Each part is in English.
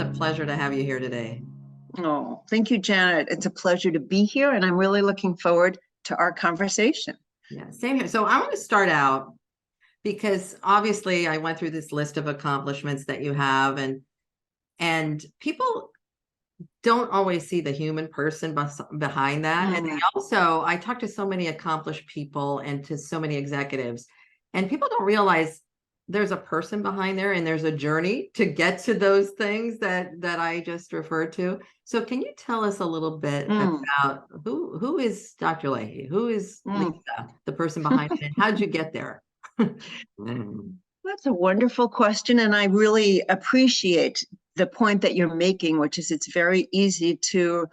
just a pleasure to have you here today. Oh, thank you, Janet. It's a pleasure to be here, and I'm really looking forward to our conversation. Yeah, same here. So I want to start out because obviously I went through this list of accomplishments that you have, and people don't always see the human person behind that. And they also, I talk to so many accomplished people and to so many executives, and people don't realize there's a person behind there and there's a journey to get to those things that I just referred to. So can you tell us a little bit about who is Dr. Lahey? Who is Lisa, the person behind it, and how did you get there? That's a wonderful question, and I really appreciate the point that you're making, which is it's very easy to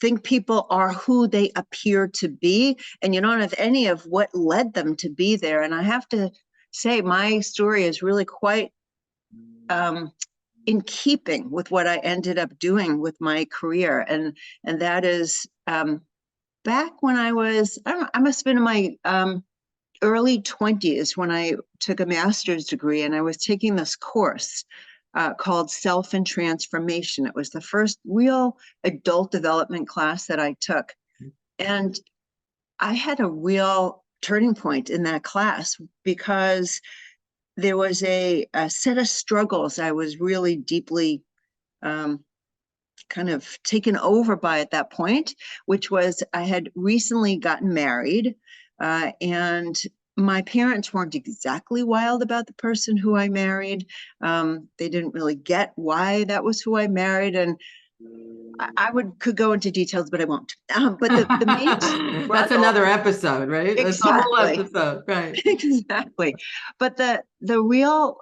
think people are who they appear to be, and you don't have any of what led them to be there. And I have to say, my story is really quite in keeping with what I ended up doing with my career, and that is back when I was, I must have been in my early 20s when I took a master's degree, and I was taking this course called Self and Transformation. It was the first real adult development class that I took. And I had a real turning point in that class because there was a set of struggles I was really deeply kind of taken over by at that point, which was I had recently gotten married, and my parents weren't exactly wild about the person who I married. They didn't really get why that was who I married, and I could go into details, but I won't. But the main struggle, that's another episode, right? Exactly. That's a whole episode, right? Exactly. But the real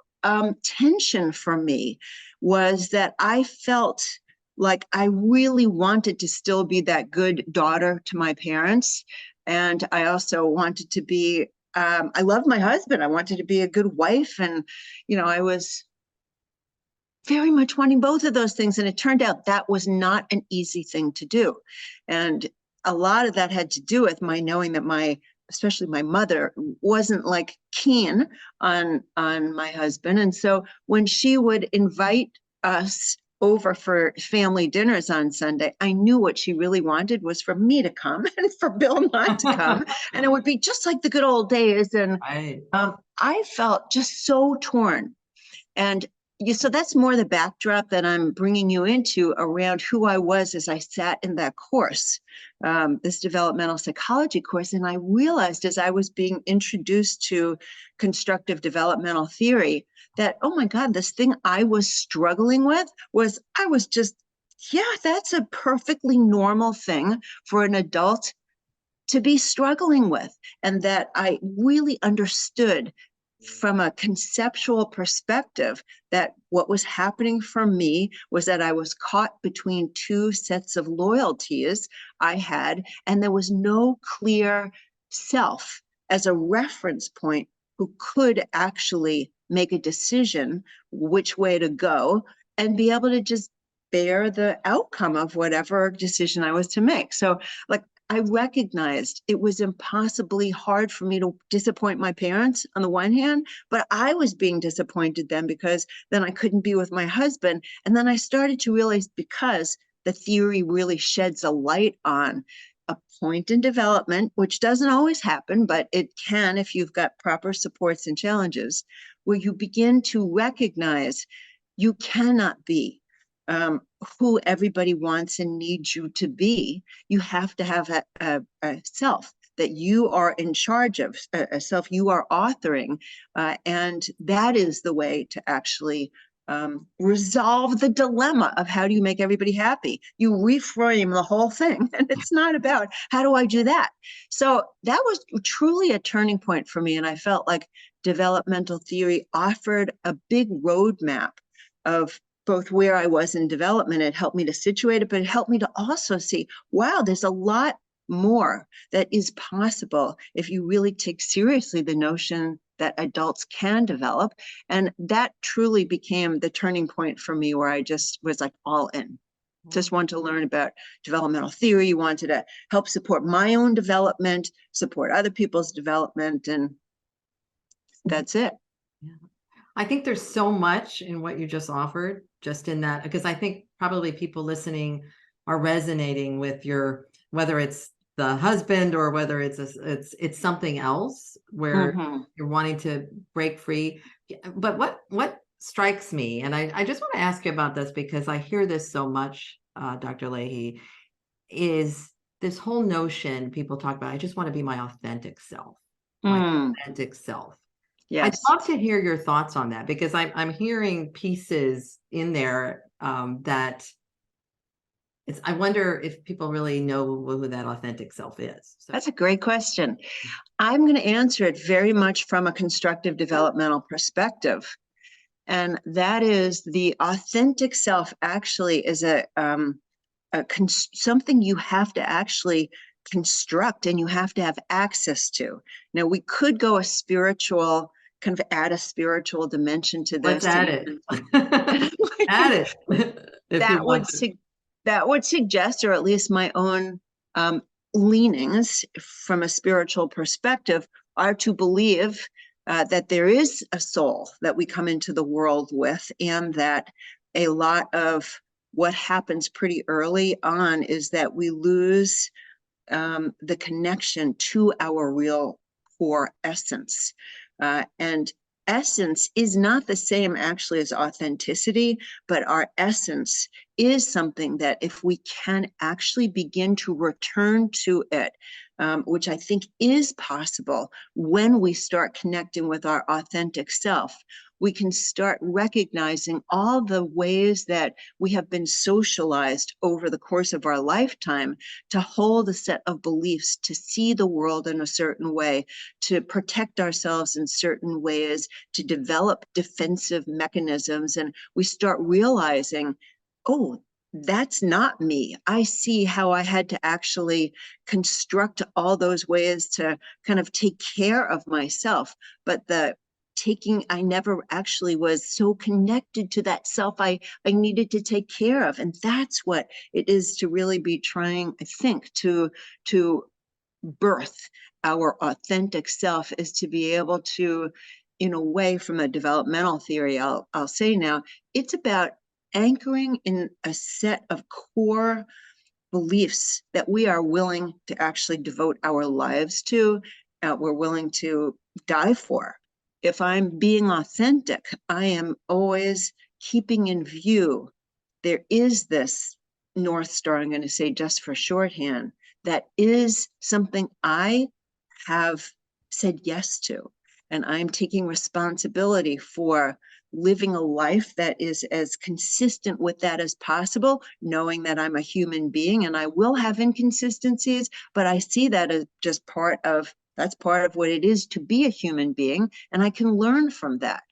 tension for me was that I felt like I really wanted to still be that good daughter to my parents. And I also wanted to be, I loved my husband. I wanted to be a good wife. And, I was very much wanting both of those things. And it turned out that was not an easy thing to do. And a lot of that had to do with my knowing that especially my mother wasn't like keen on my husband. And so when she would invite us over for family dinners on Sunday, I knew what she really wanted was for me to come and for Bill not to come. And it would be just like the good old days. And I felt just so torn. And so that's more the backdrop that I'm bringing you into around who I was as I sat in that course, this developmental psychology course. And I realized as I was being introduced to constructive developmental theory that, oh my God, this thing I was struggling with was that's a perfectly normal thing for an adult to be struggling with. And that I really understood from a conceptual perspective that what was happening for me was that I was caught between two sets of loyalties I had, and there was no clear self as a reference point who could actually make a decision which way to go and be able to just bear the outcome of whatever decision I was to make. So I recognized it was impossibly hard for me to disappoint my parents on the one hand, but I was being disappointed then because then I couldn't be with my husband. And then I started to realize, because the theory really sheds a light on a point in development, which doesn't always happen, but it can if you've got proper supports and challenges, where you begin to recognize you cannot be who everybody wants and needs you to be. You have to have a self that you are in charge of, a self you are authoring. And that is the way to actually resolve the dilemma of how do you make everybody happy. You reframe the whole thing, and it's not about how do I do that. So that was truly a turning point for me. And I felt like developmental theory offered a big roadmap of both where I was in development. It helped me to situate it, but it helped me to also see, wow, there's a lot more that is possible if you really take seriously the notion that adults can develop. And that truly became the turning point for me, where I just was like all in. Just wanted to learn about developmental theory, wanted to help support my own development, support other people's development, and that's it. Yeah. I think there's so much in what you just offered just in that, because I think probably people listening are resonating with your, whether it's the husband or whether it's something else where Mhm. you're wanting to break free. But what strikes me, and I just want to ask you about this because I hear this so much, Dr. Lahey, is this whole notion people talk about, I just want to be my authentic self, my Mm, authentic self. I'd yes. love to hear your thoughts on that because I'm hearing pieces in there that I wonder if people really know who that authentic self is. So That's a great question. I'm going to answer it very much from a constructive developmental perspective. And that is the authentic self actually is something you have to actually construct and you have to have access to. Now, we could go a spiritual, kind of add a spiritual dimension to let's this. add it. Add it if you that want would to. that would suggest, or at least my own um, leanings from a spiritual perspective, are to believe that there is a soul that we come into the world with, and that a lot of what happens pretty early on is that we lose the connection to our real core essence. And essence is not the same actually as authenticity, but our essence is something that if we can actually begin to return to it, which I think is possible when we start connecting with our authentic self, we can start recognizing all the ways that we have been socialized over the course of our lifetime to hold a set of beliefs, to see the world in a certain way, to protect ourselves in certain ways, to develop defensive mechanisms. And we start realizing, oh, that's not me. I see how I had to actually construct all those ways to kind of take care of myself. But I never actually was so connected to that self I needed to take care of. And that's what it is to really be trying, I think, to birth our authentic self, is to be able to, in a way, from a developmental theory, I'll say now, it's about anchoring in a set of core beliefs that we are willing to actually devote our lives to, we're willing to die for. If I'm being authentic, I am always keeping in view there is this North Star, I'm going to say just for shorthand, that is something I have said yes to. And I'm taking responsibility for living a life that is as consistent with that as possible, knowing that I'm a human being and I will have inconsistencies, but I see that as just that's part of what it is to be a human being. And I can learn from that.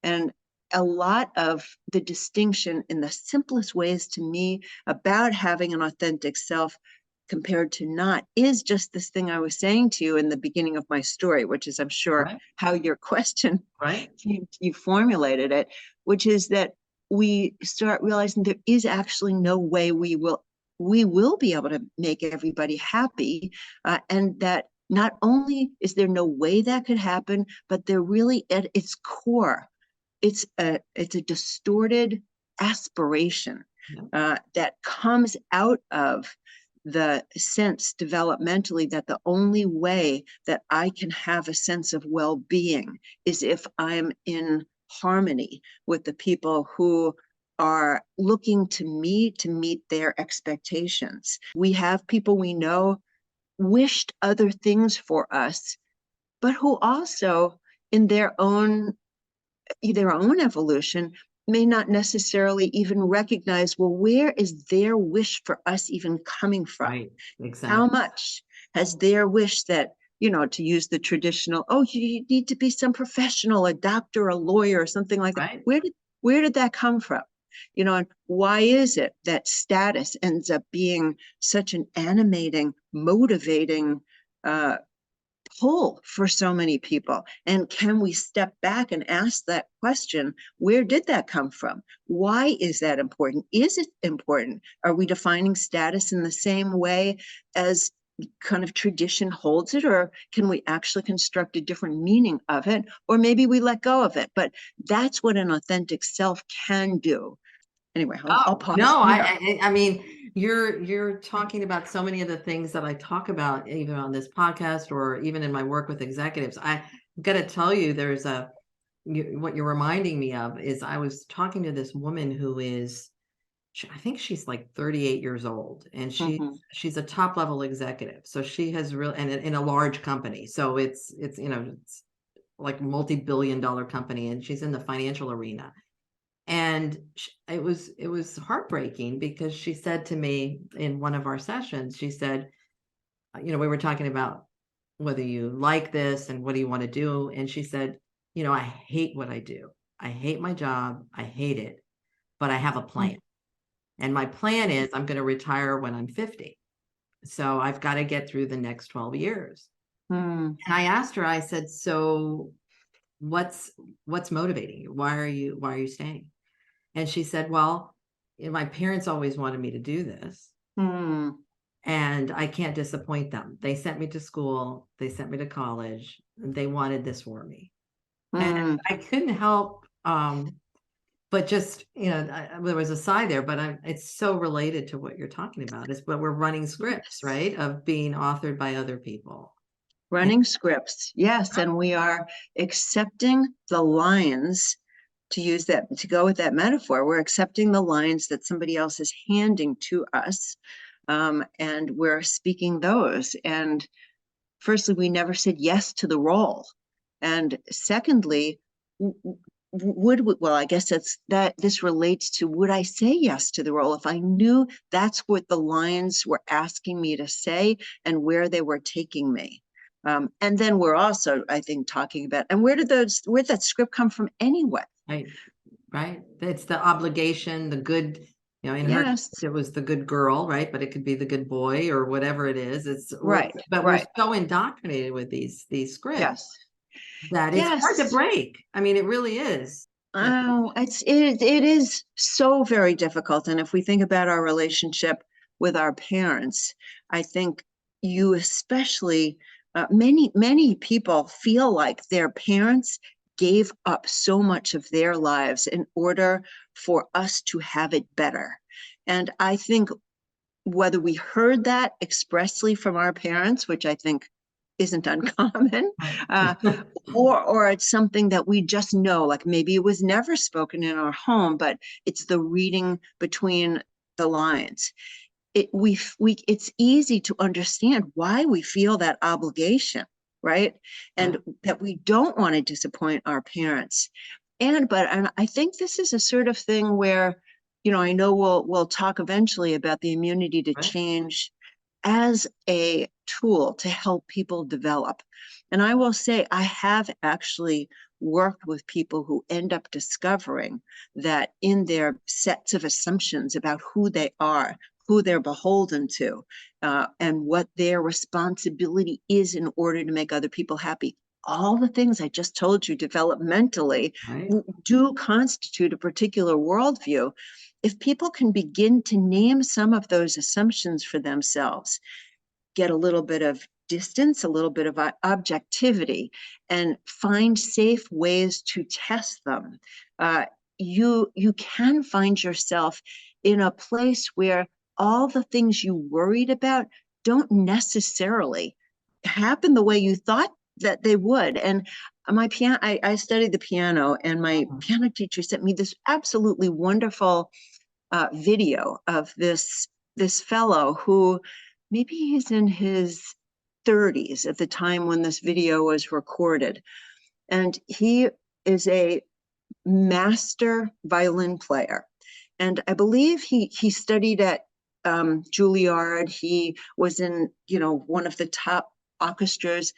And a lot of the distinction in the simplest ways to me about having an authentic self compared to not is just this thing I was saying to you in the beginning of my story, which is, I'm sure, Right. how your question, Right. you formulated it, which is that we start realizing there is actually no way we will be able to make everybody happy, and that not only is there no way that could happen, but they're really at its core, it's a distorted aspiration Yeah. that comes out of the sense developmentally that the only way that I can have a sense of well-being is if I'm in harmony with the people who are looking to me to meet their expectations. We have people we know wished other things for us, but who also in their own evolution may not necessarily even recognize, well, where is their wish for us even coming from? Right. How Exactly. much has their wish that, to use the traditional, oh, you need to be some professional, a doctor, a lawyer, or something like that. Right. Where did that come from? And why is it that status ends up being such an animating, motivating pull for so many people? And can we step back and ask that question? Where did that come from? Why is that important? Is it important? Are we defining status in the same way as kind of tradition holds it, or can we actually construct a different meaning of it? Or maybe we let go of it. But that's what an authentic self can do. Anyway, I'll Oh, pause no, there. I mean, you're talking about so many of the things that I talk about, even on this podcast or even in my work with executives. I got to tell you, what you're reminding me of is I was talking to this woman who is, I think she's like 38 years old, and Mhm. she's a top level executive. So she has real, and in a large company. So it's it's like multi-billion dollar company, and she's in the financial arena. And it was heartbreaking because she said to me in one of our sessions, she said, we were talking about whether you like this and what do you want to do. And she said, I hate what I do. I hate my job. I hate it, but I have a plan. And my plan is I'm going to retire when I'm 50. So I've got to get through the next 12 years. Mm. And I asked her, I said, so what's motivating you? Why are you staying? And she said, well, my parents always wanted me to do this, Mm. and I can't disappoint them. They sent me to school, they sent me to college, and they wanted this for me. And Mm. I couldn't help but just, there was a side there, but it's so related to what you're talking about. But we're running scripts, Yes. right? Of being authored by other people. And Running scripts. Yes. And we are accepting the lines, to go with that metaphor. We're accepting the lines that somebody else is handing to us. And we're speaking those. And firstly, we never said yes to the role. And secondly, well, I guess this relates to, would I say yes to the role if I knew that's what the lines were asking me to say and where they were taking me? And then we're also, I think, talking about, and where did that script come from anyway? right. It's the obligation, the good, in her case, Yes. it was the good girl, right? But it could be the good boy or whatever it is. Right. But we're Right. so indoctrinated with these scripts Yes. that it's hard to Yes. break. I mean, it really is. Oh, it is so very difficult. And if we think about our relationship with our parents, I think you especially, many people feel like their parents gave up so much of their lives in order for us to have it better. And I think whether we heard that expressly from our parents, which I think isn't uncommon, uh, or it's something that we just know, like maybe it was never spoken in our home, but it's the reading between the lines. It's easy to understand why we feel that obligation, right? And that we don't want to disappoint our parents. And I think this is a sort of thing where, I know we'll talk eventually about the immunity to Right. change as a tool to help people develop. And I will say, I have actually worked with people who end up discovering that in their sets of assumptions about who they are, who they're beholden to, and what their responsibility is in order to make other people happy. All the things I just told you developmentally Right. do constitute a particular worldview. If people can begin to name some of those assumptions for themselves, get a little bit of distance, a little bit of objectivity, and find safe ways to test them, you can find yourself in a place where all the things you worried about don't necessarily happen the way you thought that they would. And my piano, I studied the piano, and my piano teacher sent me this absolutely wonderful video of this fellow who, maybe he's in his 30s at the time when this video was recorded, and he is a master violin player. And I believe he studied at Juilliard. He was in one of the top orchestras.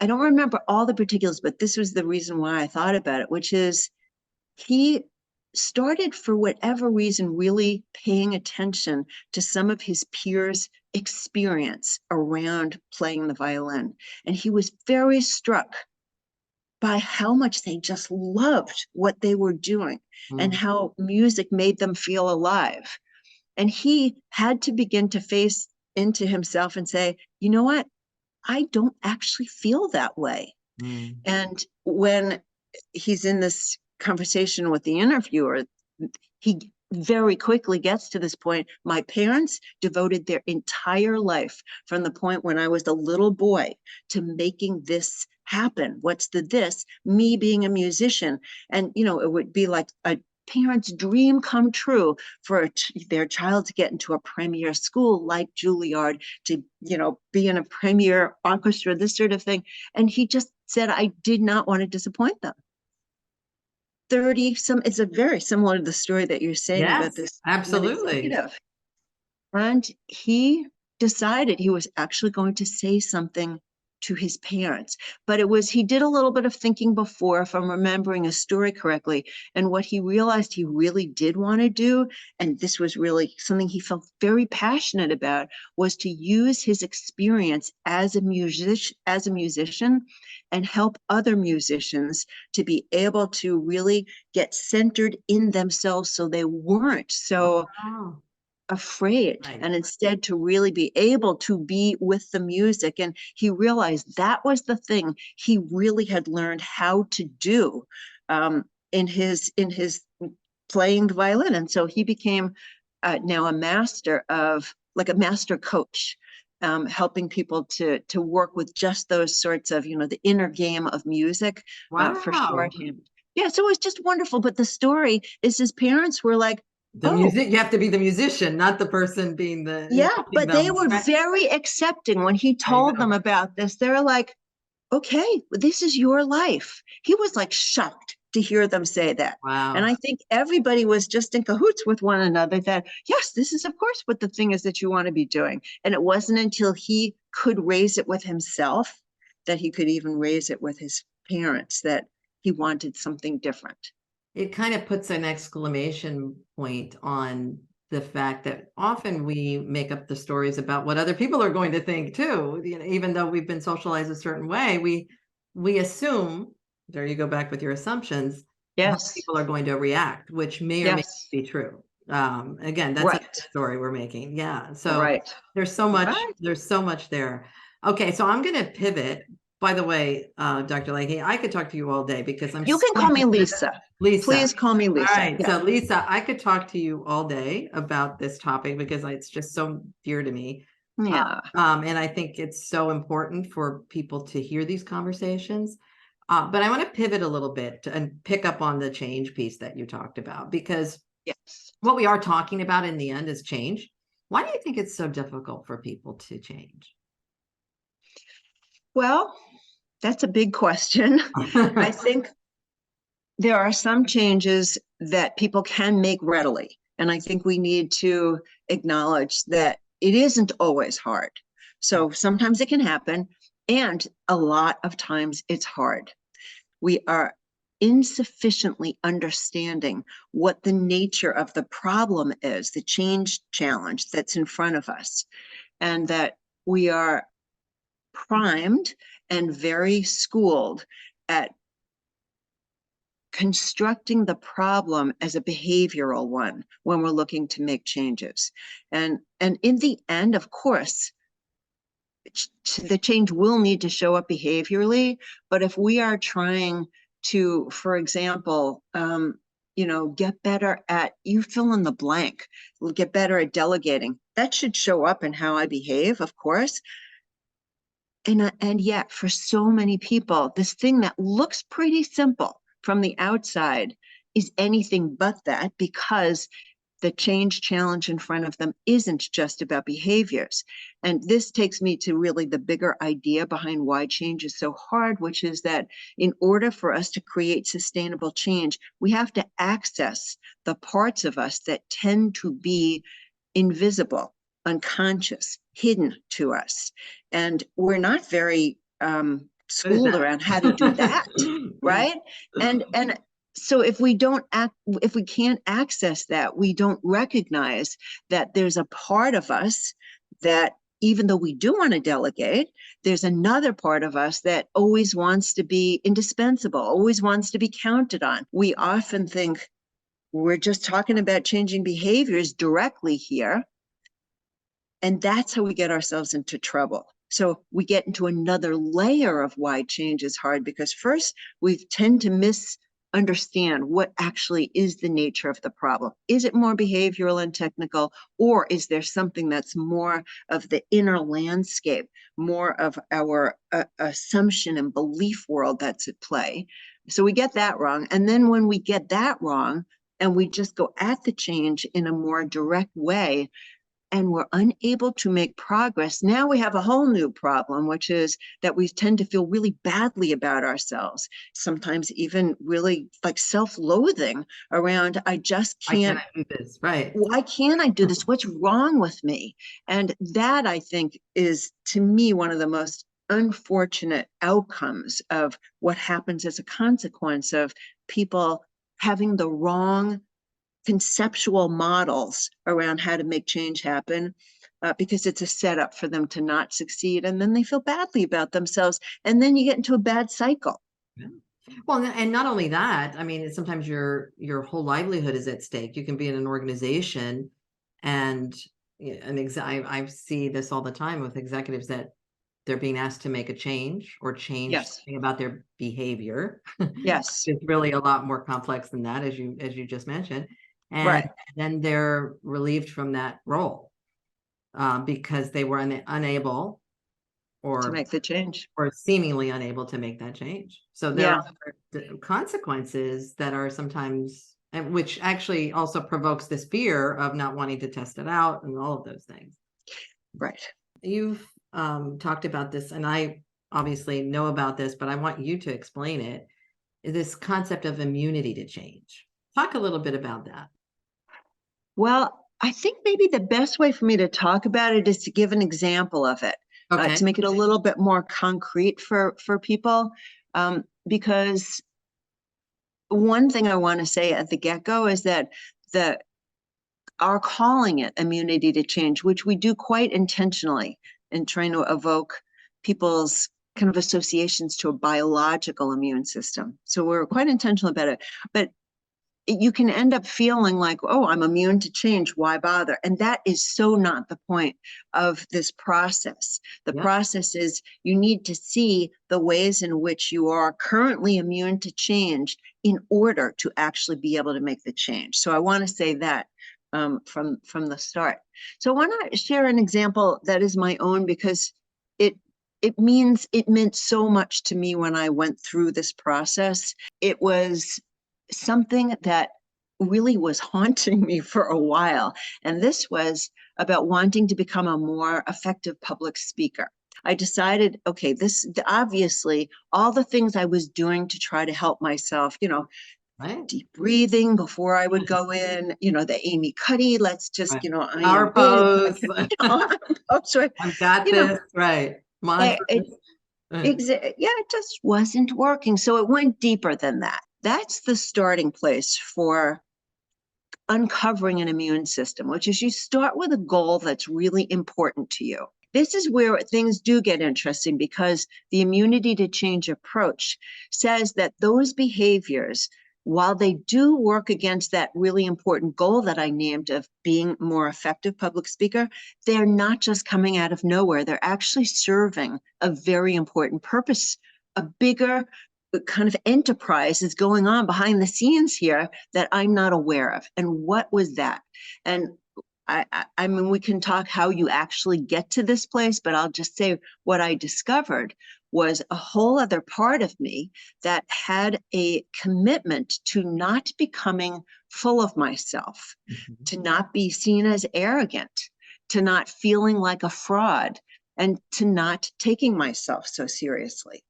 I don't remember all the particulars, but this was the reason why I thought about it, which is he started, for whatever reason, really paying attention to some of his peers' experience around playing the violin. And he was very struck by how much they just loved what they were doing and Mm. how music made them feel alive. And he had to begin to face into himself and say, you know what? I don't actually feel that way. Mm. And when he's in this conversation with the interviewer, he very quickly gets to this point. My parents devoted their entire life from the point when I was a little boy to making this happen. What's the this? Me being a musician. And, you know, it would be like a parent's dream come true for their child to get into a premier school like Juilliard, to, you know, be in a premier orchestra, this sort of thing. And he just said, I did not want to disappoint them. 30 some, it's a very similar to the story that you're saying about Yes, this one absolutely. executive. And he decided he was actually going to say something to his parents. But it was, he did a little bit of thinking before, if I'm remembering a story correctly. And what he realized he really did want to do, and this was really something he felt very passionate about, was to use his experience as a musician and help other musicians to be able to really get centered in themselves so they weren't so Oh, afraid, right. and instead to really be able to be with the music. And he realized that was the thing he really had learned how to do, in his playing the violin. And so he became now a master of, like a master coach, helping people to work with just those sorts of, you know, the inner game of music, for Wow. shorthand. Yeah, so it was just wonderful. But the story is his parents were like, The oh, music, you have to be the musician, not the person being the yeah, teaching but they them. were Right. very accepting when he There you told go. them about this. They're like, okay, this is your life. He was like shocked to hear them say that. And Wow. I think everybody was just in cahoots with one another that, yes, this is, of course, what the thing is that you want to be doing. And it wasn't until he could raise it with himself that he could even raise it with his parents, that he wanted something different. It kind of puts an exclamation point on the fact that often we make up the stories about what other people are going to think too. You know, even though we've been socialized a certain way, we assume, there you go back with your assumptions, how Yes, people are going to react, which may or may not yes, be true. Again, that's a right, story we're making. Yeah. So right, right. there's so much there. Okay, so I'm going to pivot. By the way, Dr. Leahy, I could talk to you all day because I'm You so can call me interested. Lisa. Lisa. Please call me All Lisa. right. Yeah. So, Lisa, I could talk to you all day about this topic because it's just so dear to me. Yeah. And I think it's so important for people to hear these conversations. But I want to pivot a little bit and pick up on the change piece that you talked about, because Yes. what we are talking about in the end is change. Why do you think it's so difficult for people to change? Well, that's a big question. I think there are some changes that people can make readily. And I think we need to acknowledge that it isn't always hard. So sometimes it can happen, and a lot of times it's hard. We are insufficiently understanding what the nature of the problem is, the change challenge that's in front of us, and that we are primed and very schooled at constructing the problem as a behavioral one when we're looking to make changes. And in the end, of course, the change will need to show up behaviorally. But if we are trying to, for example, you know, get better at, you fill in the blank, get better at delegating, that should show up in how I behave, of course. And yet, for so many people, this thing that looks pretty simple from the outside is anything but that, because the change challenge in front of them isn't just about behaviors. And this takes me to really the bigger idea behind why change is so hard, which is that in order for us to create sustainable change, we have to access the parts of us that tend to be invisible, unconscious, hidden to us. And we're not very What is schooled that? around how to do that, right? And so if we don't act, if we can't access that, we don't recognize that there's a part of us that, even though we do want to delegate, there's another part of us that always wants to be indispensable, always wants to be counted on. We often think we're just talking about changing behaviors directly here, and that's how we get ourselves into trouble. So we get into another layer of why change is hard, because first we tend to miss understand what actually is the nature of the problem. Is it more behavioral and technical, or is there something that's more of the inner landscape, more of our assumption and belief world that's at play? So we get that wrong. And then when we get that wrong and we just go at the change in a more direct way, and we're unable to make progress, now we have a whole new problem, which is that we tend to feel really badly about ourselves, sometimes even really like self-loathing around, I just I can't, cannot do this. Right. why can't I do this? What's wrong with me? And that, I think, is to me one of the most unfortunate outcomes of what happens as a consequence of people having the wrong conceptual models around how to make change happen, because it's a setup for them to not succeed. And then they feel badly about themselves. And then you get into a bad cycle. Yeah. Well, and not only that, I mean, sometimes your whole livelihood is at stake. You can be in an organization and I see this all the time with executives that they're being asked to make a change or change Yes. something about their behavior. Yes. It's really a lot more complex than that, as you just mentioned. And Right. then they're relieved from that role because they were unable To or make the change. seemingly unable to make that change. So there Yeah. are consequences that are sometimes, and which actually also provokes this fear of not wanting to test it out and all of those things. Right. You've talked about this, and I obviously know about this, but I want you to explain it. This concept of immunity to change. Talk a little bit about that. Well, I think maybe the best way for me to talk about it is to give an example of it, Okay. to make it a little bit more concrete for people. Because one thing I want to say at the get-go is that the are calling it immunity to change, which we do quite intentionally in trying to evoke people's kind of associations to a biological immune system. So we're quite intentional about it. But you can end up feeling like, oh, I'm immune to change. Why bother? And that is so not the point of this process. The process is you need to see the ways in which you are currently immune to change in order to actually be able to make the change. So I want to say that from the start. So I want to share an example that is my own, because it meant so much to me when I went through this process. It was something that really was haunting me for a while. And this was about wanting to become a more effective public speaker. I decided, okay, this obviously all the things I was doing to try to help myself, Right. deep breathing before I would go in, the Amy Cuddy, let's just, Right. I Power am big. pose. Right. I've got You know, this. Right. it, Mantras. it, yeah, it just wasn't working. So it went deeper than that. That's the starting place for uncovering an immune system, which is you start with a goal that's really important to you. This is where things do get interesting, because the immunity to change approach says that those behaviors, while they do work against that really important goal that I named of being more effective public speaker, they're not just coming out of nowhere. They're actually serving a very important purpose, a bigger kind of enterprise is going on behind the scenes here that I'm not aware of. And what was that? And I mean, we can talk how you actually get to this place, but I'll just say what I discovered was a whole other part of me that had a commitment to not becoming full of myself, to not be seen as arrogant, to not feeling like a fraud, and to not taking myself so seriously.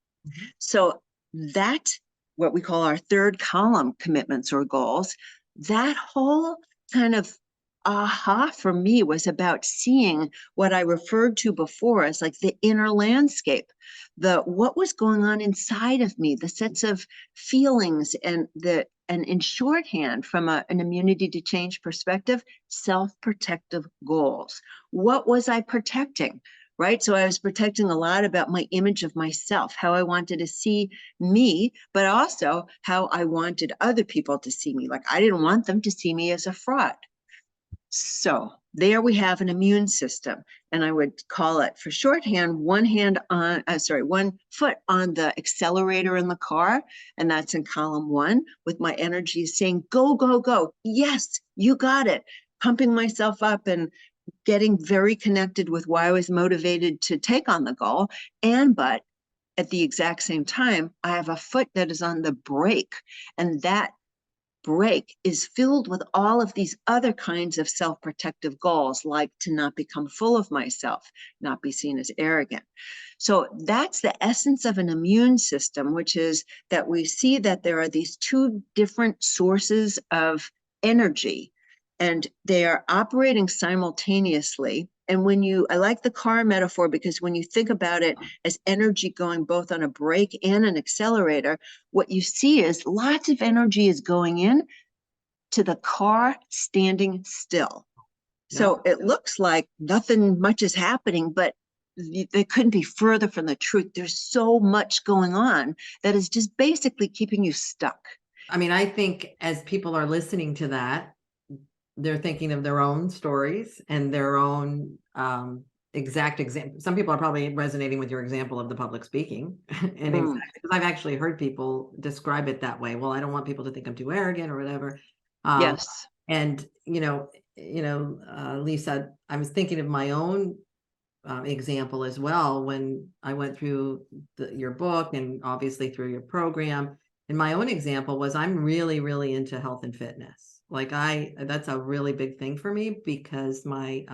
So that, what we call our third column commitments or goals, that whole kind of aha for me was about seeing what I referred to before as like the inner landscape, what was going on inside of me, the sets of feelings and in shorthand from an immunity to change perspective, self-protective goals. What was I protecting? Right? So I was protecting a lot about my image of myself, how I wanted to see me, but also how I wanted other people to see me. Like I didn't want them to see me as a fraud. So there we have an immune system. And I would call it, for shorthand, one foot on the accelerator in the car. And that's in column 1, with my energy saying, go, go, go. Yes, you got it. Pumping myself up and getting very connected with why I was motivated to take on the goal. But at the exact same time, I have a foot that is on the brake. And that brake is filled with all of these other kinds of self-protective goals, like to not become full of myself, not be seen as arrogant. So that's the essence of an immune system, which is that we see that there are these two different sources of energy, and they are operating simultaneously. And I like the car metaphor, because when you think about it as energy going both on a brake and an accelerator, what you see is lots of energy is going in to the car standing still. So it looks like nothing much is happening, but they couldn't be further from the truth. There's so much going on that is just basically keeping you stuck. I mean, I think as people are listening to that, they're thinking of their own stories and their own exact example. Some people are probably resonating with your example of the public speaking. And exactly, because I've actually heard people describe it that way. Well, I don't want people to think I'm too arrogant or whatever. Yes. And, Lisa, I was thinking of my own example as well when I went through your book and obviously through your program. And my own example was I'm really, really into health and fitness. Like that's a really big thing for me, because my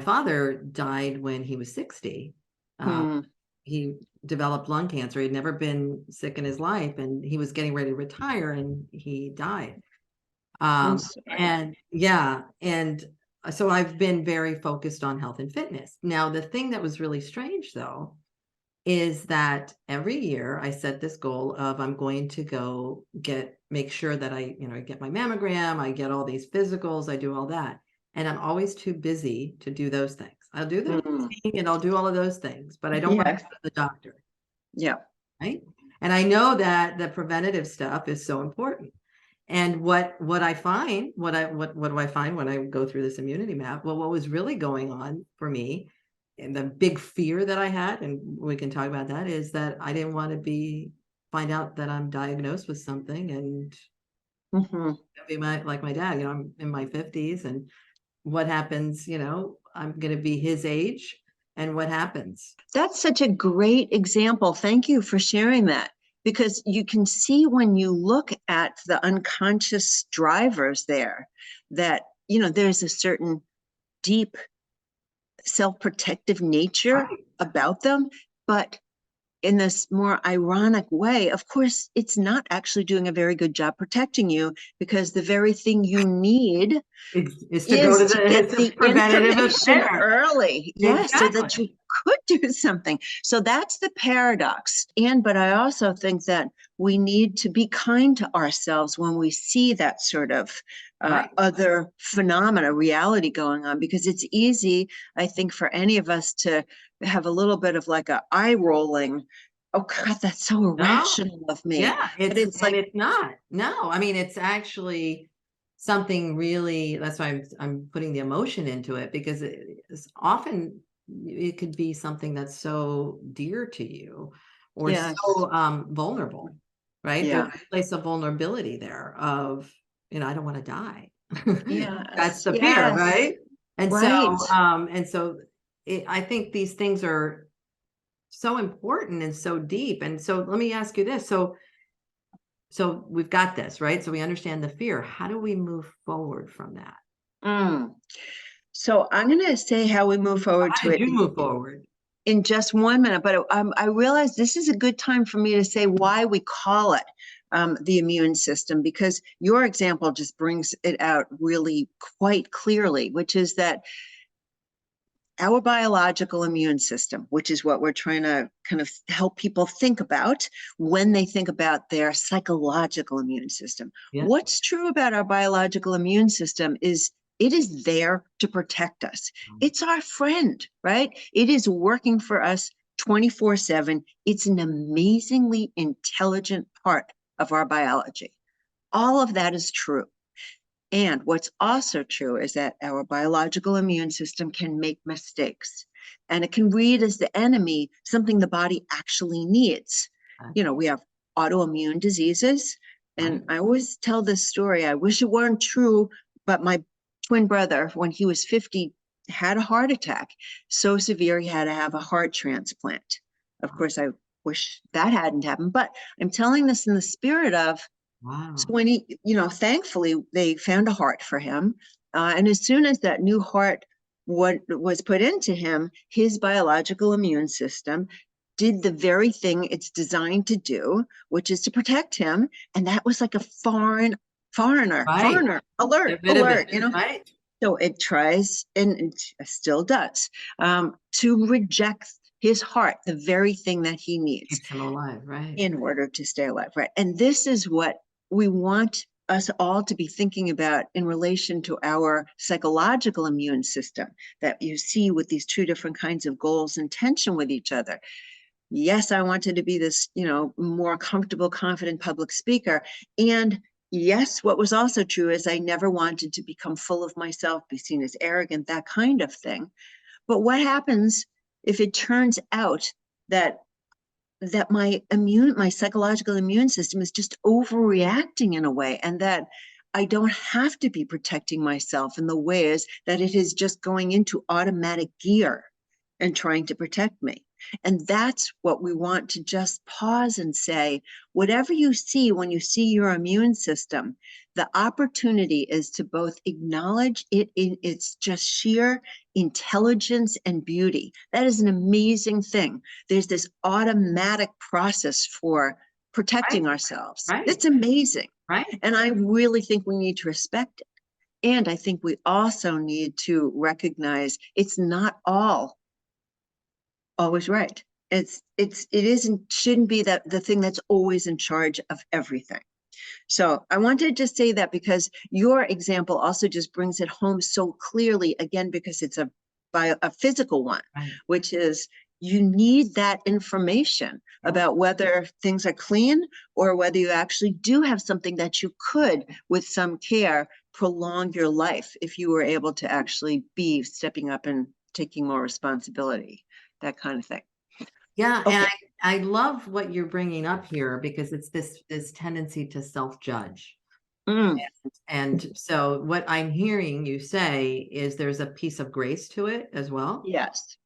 father died when he was 60. He developed lung cancer. He'd never been sick in his life, and he was getting ready to retire, and he died. And so I've been very focused on health and fitness. Now, the thing that was really strange, though, is that every year I set this goal of I'm going to go make sure that I get my mammogram, I get all these physicals, I do all that. And I'm always too busy to do those things. I'll do the testing and I'll do all of those things, but I don't want to go to the doctor. Yeah. Right. And I know that the preventative stuff is so important. And what I find, what do I find when I go through this immunity map? Well, what was really going on for me, and the big fear that I had, and we can talk about that, is that I didn't want to find out that I'm diagnosed with something and be like my dad. I'm in my 50s, and what happens? I'm going to be his age, and what happens? That's such a great example. Thank you for sharing that, because you can see when you look at the unconscious drivers there that there's a certain deep self-protective nature about them, but in this more ironic way, of course, it's not actually doing a very good job protecting you, because the very thing you need is to go to get the preventative information affair early. Yes, so that you could do something. So that's the paradox. But I also think that we need to be kind to ourselves when we see that sort of other phenomena, reality going on, because it's easy, I think, for any of us to have a little bit of like a eye rolling. Oh God, that's so irrational of me. Yeah, it's not. No, I mean, it's actually something really. That's why I'm putting the emotion into it, because it's often it could be something that's so dear to you, or so vulnerable, right? Yeah. There's a place of vulnerability there of, I don't want to die. Yeah, That's the fear, right? And so I think these things are so important and so deep. And so let me ask you this. So we've got this, right? So we understand the fear. How do we move forward from that? So I'm going to say how we move forward to it. Move forward in just 1 minute, but I realize this is a good time for me to say why we call it the immune system, because your example just brings it out really quite clearly, which is that our biological immune system, which is what we're trying to kind of help people think about when they think about their psychological immune system. What's true about our biological immune system is it is there to protect us. It's our friend, right? It is working for us 24/7. It's an amazingly intelligent part of our biology. All of that is true. And what's also true is that our biological immune system can make mistakes, and it can read as the enemy something the body actually needs. You know, we have autoimmune diseases, and I always tell this story. I wish it weren't true, but my twin brother, when he was 50, had a heart attack so severe he had to have a heart transplant. Of course, I wish that hadn't happened, but I'm telling this in the spirit of, Wow. so when he, thankfully they found a heart for him. And as soon as that new heart was put into him, his biological immune system did the very thing it's designed to do, which is to protect him. And that was like a foreigner alert, Right. So it tries, and it still does, to reject his heart, the very thing that he needs Keeps him alive, right? in order to stay alive, right? And this is what we want us all to be thinking about in relation to our psychological immune system that you see with these two different kinds of goals in tension with each other. Yes, I wanted to be this, more comfortable, confident public speaker. And yes, what was also true is I never wanted to become full of myself, be seen as arrogant, that kind of thing. But what happens if it turns out that my psychological immune system is just overreacting in a way, and that I don't have to be protecting myself in the ways that it is just going into automatic gear and trying to protect me? And that's what we want to just pause and say, whatever you see when you see your immune system, the opportunity is to both acknowledge it in its just sheer intelligence and beauty. That is an amazing thing. There's this automatic process for protecting ourselves. Right. It's amazing. Right. And I really think we need to respect it. And I think we also need to recognize it's not always right. Shouldn't be that the thing that's always in charge of everything. So I wanted to say that because your example also just brings it home so clearly, again, because it's a physical one, Right. which is you need that information about whether things are clean or whether you actually do have something that you could, with some care, prolong your life if you were able to actually be stepping up and taking more responsibility, that kind of thing. Yeah, Okay. and I love what you're bringing up here, because it's this tendency to self-judge. Mm, And so what I'm hearing you say is there's a piece of grace to it as well. yes.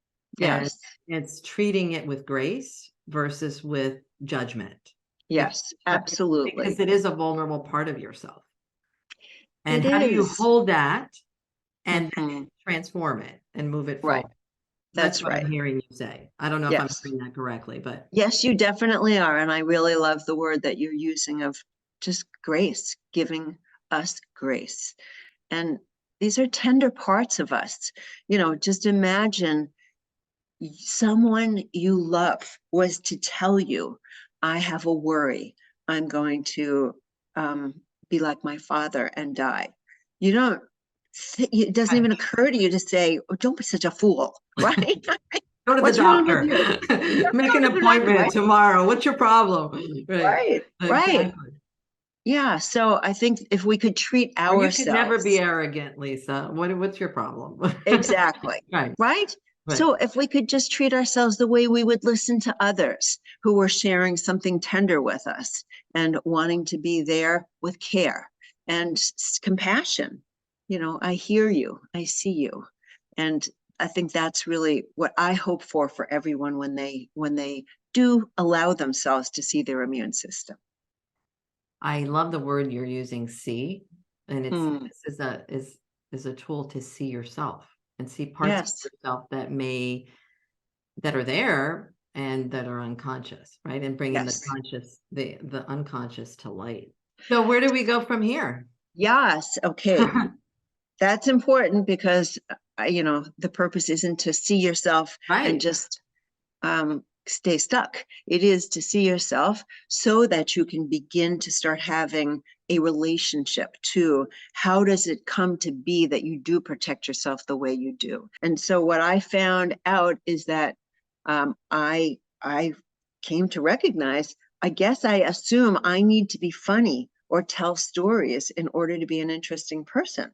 And Yes. it's treating it with grace versus with judgment. Yes, Because absolutely. it is a vulnerable part of yourself. And It how do you is. hold that and then Mhm. transform it and move it Right. forward? That's That's what I'm right. hearing you say. I don't know if I'm Yes. saying that correctly, but Yes, you definitely are. And I really love the word that you're using of just grace, giving us grace. And these are tender parts of us. Just imagine someone you love was to tell you, I have a worry. I'm going to be like my father and die. You don't, it doesn't even occur to you to say, oh, don't be such a fool, right? go to the What's wrong with doctor. you? Make Go an to the doctor, appointment right? tomorrow. What's your problem? Right. Right, right. Exactly. Yeah. So I think if we could treat Or you should never be ourselves arrogant, Lisa. What's your problem? exactly, Right. right? Right. So if we could just treat ourselves the way we would listen to others who were sharing something tender with us and wanting to be there with care and compassion. I hear you, I see you. And I think that's really what I hope for everyone when they do allow themselves to see their immune system. I love the word you're using, see. And Hmm. this is a tool to see yourself and see parts of Yes. yourself that are there and that are unconscious, right? And bringing Yes. the unconscious to light. So where do we go from here? Yes. Okay. That's important because, the purpose isn't to see yourself and Right. just stay stuck. It is to see yourself so that you can begin to start having a relationship to how does it come to be that you do protect yourself the way you do. And so what I found out is that I came to recognize, I guess I assume I need to be funny or tell stories in order to be an interesting person,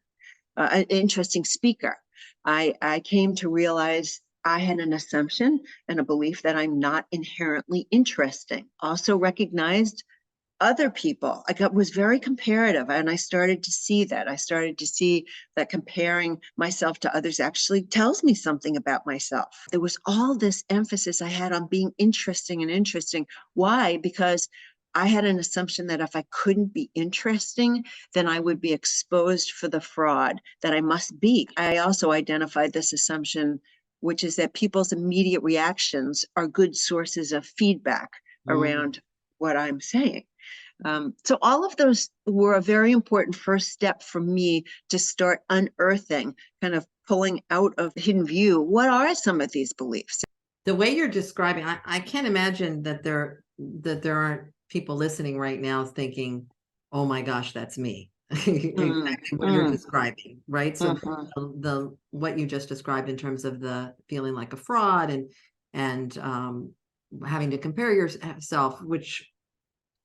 an interesting speaker. I came to realize I had an assumption and a belief that I'm not inherently interesting. Also recognized other people. Was very comparative, and I started to see that. I started to see that comparing myself to others actually tells me something about myself. There was all this emphasis I had on being interesting and interesting. Why? Because I had an assumption that if I couldn't be interesting, then I would be exposed for the fraud that I must be. I also identified this assumption, which is that people's immediate reactions are good sources of feedback around what I'm saying. So all of those were a very important first step for me to start unearthing, kind of pulling out of hidden view, what are some of these beliefs? The way you're describing, I can't imagine that there aren't people listening right now thinking, oh my gosh, that's me. Exactly what you're describing, right? So the what you just described in terms of the feeling like a fraud and having to compare yourself, which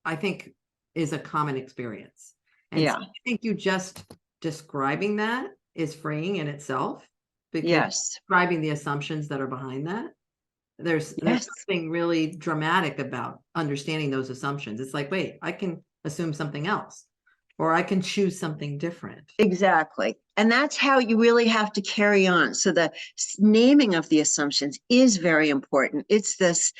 I think is a common experience. And so I think you just describing that is freeing in itself, because describing the assumptions that are behind that. There's something really dramatic about understanding those assumptions. It's like, wait, I can assume something else, or I can choose something different. Exactly. And that's how you really have to carry on. So the naming of the assumptions is very important. It's this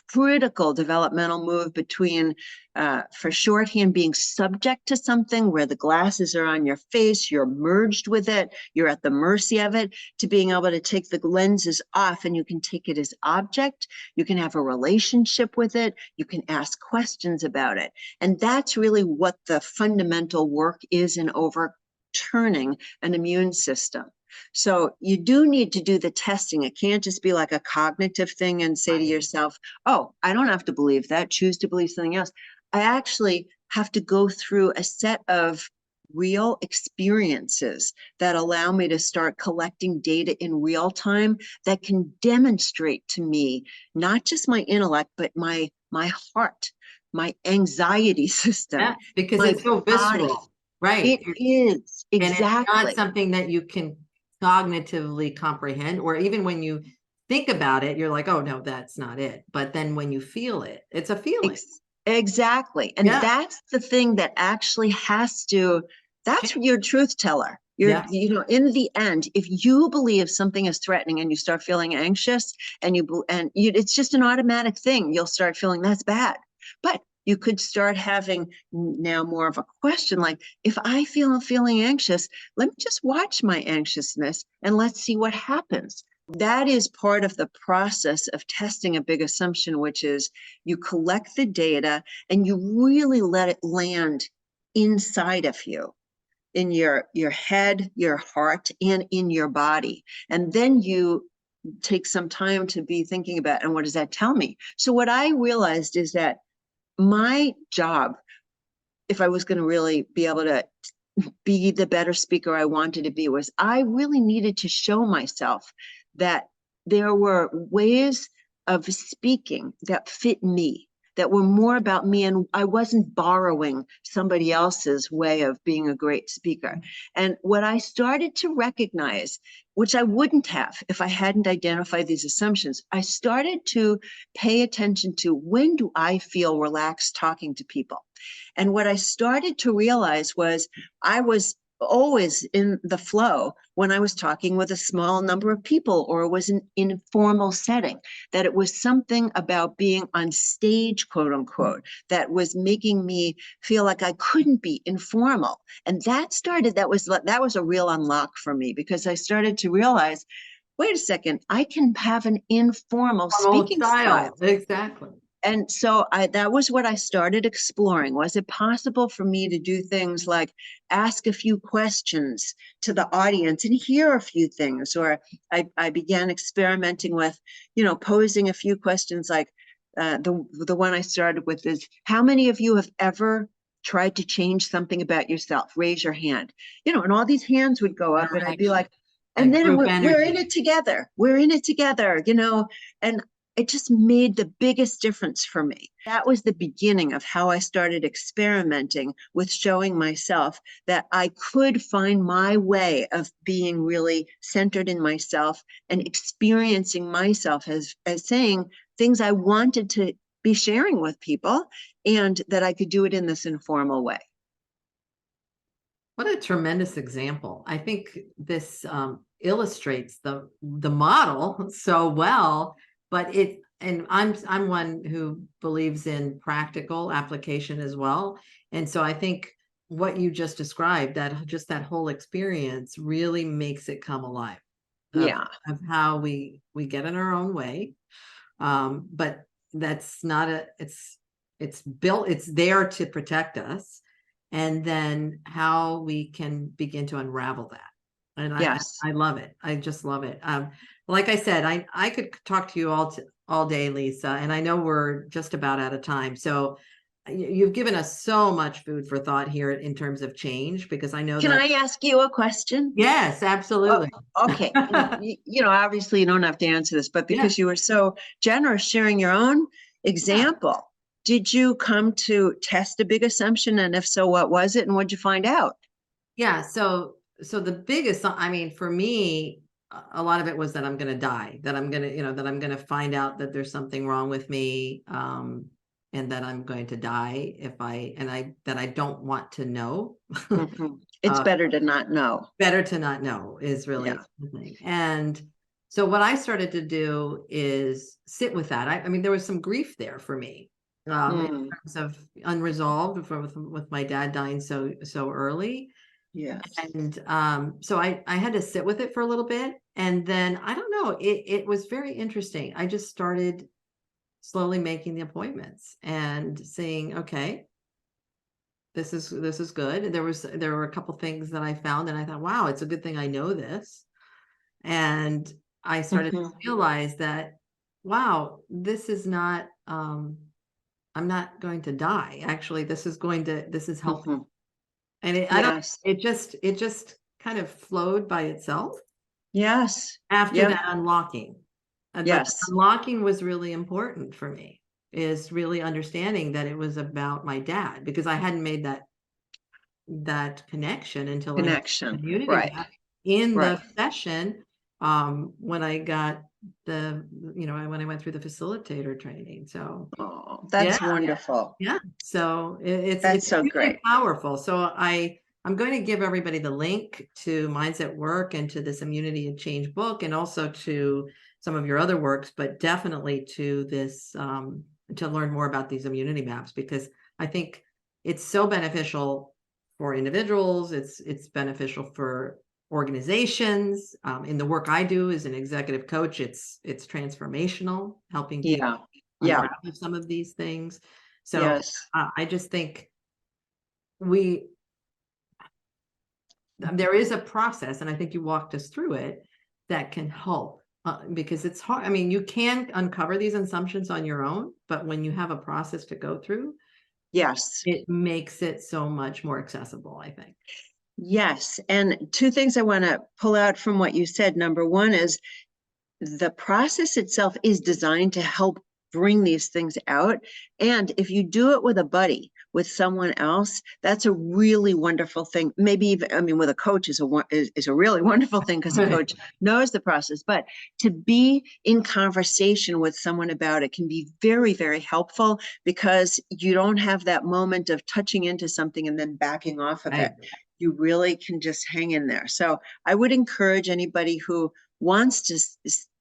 critical developmental move between, for shorthand, being subject to something where the glasses are on your face, you're merged with it, you're at the mercy of it, to being able to take the lenses off and you can take it as object, you can have a relationship with it, you can ask questions about it. And that's really what the fundamental work is in overturning an immune system. So you do need to do the testing. It can't just be like a cognitive thing and say to yourself, oh, I don't have to believe that, choose to believe something else. I actually have to go through a set of real experiences that allow me to start collecting data in real time that can demonstrate to me not just my intellect, but my heart, my anxiety system. Yeah, because it's so visceral, right? It is, exactly. And it's not something that you can cognitively comprehend, or even when you think about it, you're like, oh no, that's not it. But then when you feel it, it's a feeling. Exactly. And that's the thing that actually has to, that's your truth teller. You know, in the end, if you believe something is threatening and you start feeling anxious and it's just an automatic thing, you'll start feeling that's bad. But you could start having now more of a question, like, if I feel feeling anxious, let me just watch my anxiousness and let's see what happens. That is part of the process of testing a big assumption, which is you collect the data and you really let it land inside of you, in your head, your heart, and in your body. And then you take some time to be thinking about, and what does that tell me? So what I realized is that my job, if I was going to really be able to be the better speaker I wanted to be, was I really needed to show myself that there were ways of speaking that fit me, that were more about me, and I wasn't borrowing somebody else's way of being a great speaker. And what I started to recognize, which I wouldn't have if I hadn't identified these assumptions, I started to pay attention to, when do I feel relaxed talking to people? And what I started to realize was I was always in the flow when I was talking with a small number of people, or it was an informal setting, that it was something about being on stage, quote unquote, that was making me feel like I couldn't be informal. And that was a real unlock for me, because I started to realize, wait a second, I can have an informal speaking style. Exactly. And so that was what I started exploring. Was it possible for me to do things like ask a few questions to the audience and hear a few things? Or I began experimenting with, posing a few questions, like the one I started with is, how many of you have ever tried to change something about yourself? Raise your hand. And all these hands would go up, and I'd be like, and then we're in it together. We're in it together, and it just made the biggest difference for me. That was the beginning of how I started experimenting with showing myself that I could find my way of being really centered in myself and experiencing myself as saying things I wanted to be sharing with people, and that I could do it in this informal way. What a tremendous example. I think this illustrates the model so well, but and I'm one who believes in practical application as well. And so I think what you just described, that whole experience really makes it come alive Yeah. of how we get in our own way. But that's not it's built, it's there to protect us, and then how we can begin to unravel that. And Yes. I love it. I just love it. Like I said, I could talk to you all day, Lisa, and I know we're just about out of time. So you've given us so much food for thought here in terms of change, because I know Can that. I ask you a question? Yes, absolutely. Okay. Obviously you don't have to answer this, but Yeah. because you were so generous sharing your own example, did you come to test a big assumption? And if so, what was it? And what'd you find out? Yeah. So the biggest, I mean, for me, a lot of it was that I'm going to die, that I'm going to, that I'm going to find out that there's something wrong with me. And that I'm going to die that I don't want to know. Mhm. It's uh, better to not know. Better to not know is Yeah. really the thing. And so what I started to do is sit with that. I mean, there was some grief there for me, in Mm. terms of unresolved with my dad dying so early. Yes. And so I had to sit with it for a little bit. And then I don't know, it was very interesting. I just started slowly making the appointments and saying, okay, this is good. There were a couple things that I found, and I thought, wow, it's a good thing I know this. And I started to Mhm. realize that, wow, this is not, I'm not going to die. Actually, this is helping. Mhm. And I don't, Yes. it just kind of flowed by itself Yes. after Yep. that unlocking. But the Yes. unlocking was really important for me, is really understanding that it was about my dad, because I hadn't made that connection until I had Connection. community Right. map in Right. the session, when I got when I went through the facilitator training. So Oh, yeah. that's wonderful. Yeah. So That's it's so really great. powerful. So I'm going to give everybody the link to Mindset Work and to this Immunity and Change book, and also to some of your other works, but definitely to this, to learn more about these immunity maps, because I think it's so beneficial for individuals. It's beneficial for organizations. In the work I do as an executive coach, it's transformational, helping people Yeah. Yeah. unravel some of these things. So Yes. I just think we there is a process, and I think you walked us through it, that can help, because it's hard. I mean, you can uncover these assumptions on your own, but when you have a process to go through, Yes. it makes it so much more accessible, I think. Yes. And two things I want to pull out from what you said. Number one is the process itself is designed to help bring these things out. And if you do it with a buddy, with someone else, that's a really wonderful thing. Maybe even, I mean, with a coach is a really wonderful thing, because a coach knows the process. But to be in conversation with someone about it can be very, very helpful, because you don't have that moment of touching into something and then backing off of it. Right. You really can just hang in there. So I would encourage anybody who wants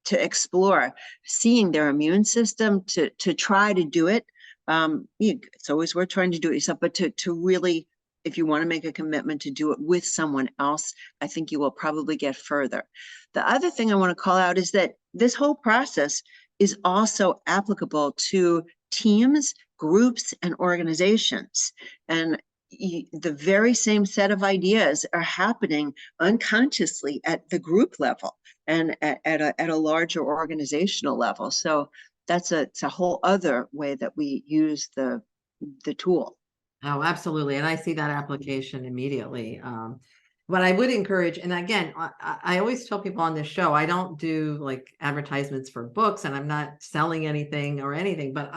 to explore seeing their immune system to try to do it. It's always worth trying to do it yourself, but to really, if you want to make a commitment to do it with someone else, I think you will probably get further. The other thing I want to call out is that this whole process is also applicable to teams, groups, and organizations. And the very same set of ideas are happening unconsciously at the group level and at a larger organizational level. So it's a whole other way that we use the tool. Oh, absolutely. And I see that application immediately. What I would encourage, and again, I always tell people on this show, I don't do like advertisements for books, and I'm not selling anything or anything, but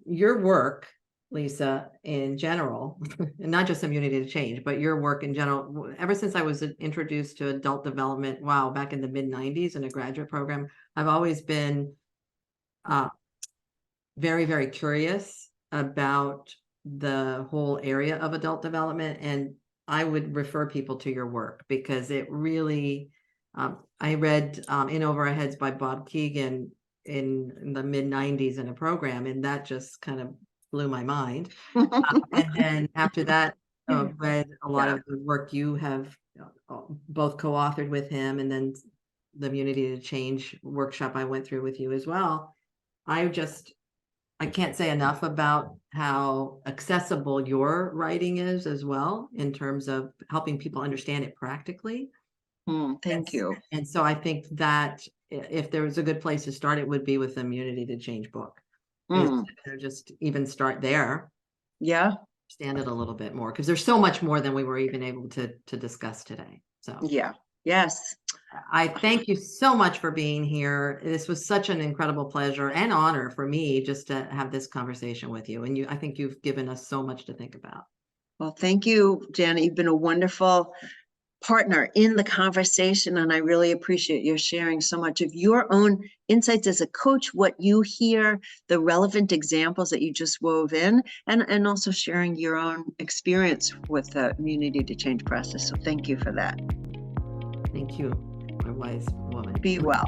your work, Lisa, in general, and not just Immunity to Change, but your work in general, ever since I was introduced to adult development, wow, back in the mid-90s in a graduate program, I've always been very, very curious about the whole area of adult development. And I would refer people to your work because it really, I read In Over Our Heads by Bob Keegan in the mid-90s in a program, and that just kind of blew my mind. And then after that, read a lot of the work you have both co-authored with him, and then the Immunity to Change workshop I went through with you as well. I can't say enough about how accessible your writing is as well, in terms of helping people understand it practically. Thank you. And so I think that if there was a good place to start, it would be with the Immunity to Change book. Just even start there. Yeah. Understand it a little bit more, because there's so much more than we were even able to discuss today. So yeah. Yes. I thank you so much for being here. This was such an incredible pleasure and honor for me just to have this conversation with you. And I think you've given us so much to think about. Well, thank you, Janet. You've been a wonderful partner in the conversation, and I really appreciate your sharing so much of your own insights as a coach, what you hear, the relevant examples that you just wove in, and also sharing your own experience with the Immunity to Change process. So thank you for that. Thank you, my wise woman. Be well.